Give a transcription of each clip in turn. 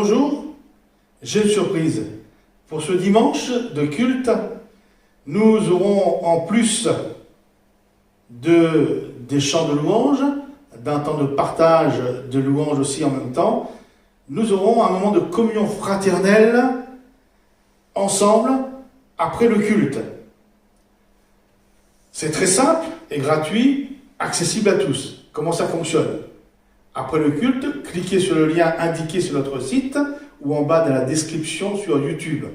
Bonjour, j'ai une surprise. Pour ce dimanche de culte, nous aurons en plus des chants de louange, d'un temps de partage de louange aussi en même temps, nous aurons un moment de communion fraternelle ensemble après le culte. C'est très simple et gratuit, accessible à tous. Comment ça fonctionne? Après le culte, cliquez sur le lien indiqué sur notre site ou en bas dans la description sur YouTube.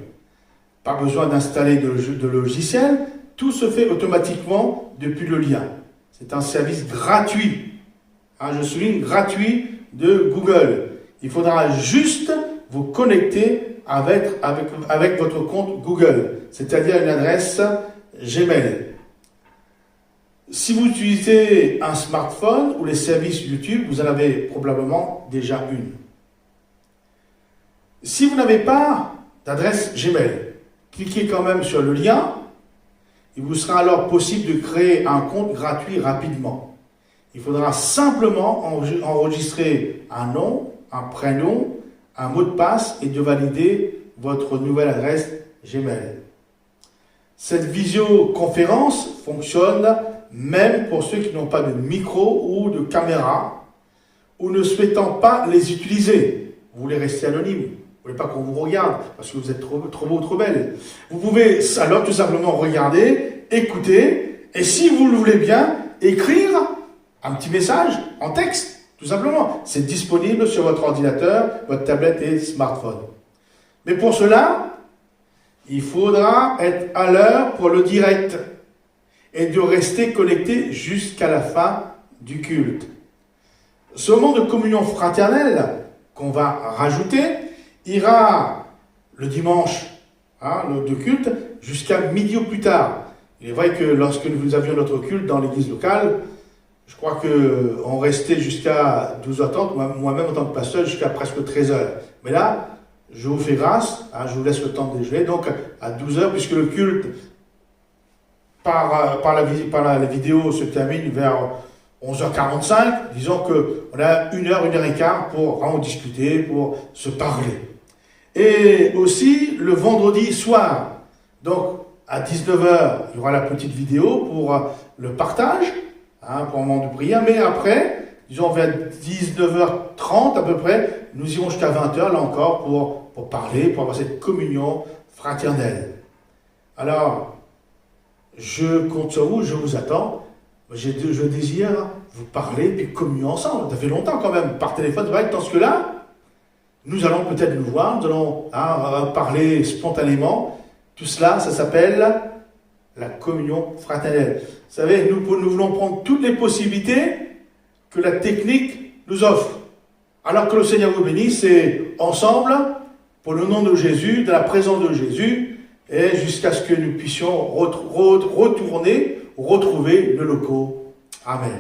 Pas besoin d'installer de logiciel, tout se fait automatiquement depuis le lien. C'est un service gratuit, je souligne gratuit de Google. Il faudra juste vous connecter avec votre compte Google, c'est-à-dire une adresse Gmail. Si vous utilisez un smartphone ou les services YouTube, vous en avez probablement déjà une. Si vous n'avez pas d'adresse Gmail, cliquez quand même sur le lien. Il vous sera alors possible de créer un compte gratuit rapidement. Il faudra simplement enregistrer un nom, un prénom, un mot de passe et de valider votre nouvelle adresse Gmail. Cette visioconférence fonctionne même pour ceux qui n'ont pas de micro ou de caméra ou ne souhaitant pas les utiliser. Vous voulez rester anonyme, vous ne voulez pas qu'on vous regarde parce que vous êtes trop beau, trop belle. Vous pouvez alors tout simplement regarder, écouter et si vous le voulez bien, écrire un petit message en texte, tout simplement. C'est disponible sur votre ordinateur, votre tablette et smartphone. Mais pour cela, il faudra être à l'heure pour le direct et de rester connecté jusqu'à la fin du culte. Ce moment de communion fraternelle qu'on va rajouter ira le dimanche de culte jusqu'à midi ou plus tard. Il est vrai que lorsque nous avions notre culte dans l'église locale, je crois qu'on restait jusqu'à 12h30, moi-même en tant que pasteur, jusqu'à presque 13h. Mais là, je vous fais grâce, je vous laisse le temps de déjeuner, donc à 12h, puisque le culte par la vidéo se termine vers 11h45, disons qu'on a 1h et quart pour discuter, pour se parler. Et aussi le vendredi soir, donc à 19h, il y aura la petite vidéo pour le partage, pour un moment de prière, mais après, disons vers 19h30 à peu près, nous irons jusqu'à 20h là encore pour parler, pour avoir cette communion fraternelle. Alors, je compte sur vous, je vous attends. Je désire vous parler puis communier ensemble. Ça fait longtemps quand même, par téléphone. C'est vrai que dans ce cas-là, nous allons peut-être nous voir, nous allons parler spontanément. Tout cela, ça s'appelle la communion fraternelle. Vous savez, nous voulons prendre toutes les possibilités que la technique nous offre. Alors que le Seigneur vous bénisse, c'est ensemble, pour le nom de Jésus, de la présence de Jésus, et jusqu'à ce que nous puissions retrouver nos locaux. Amen.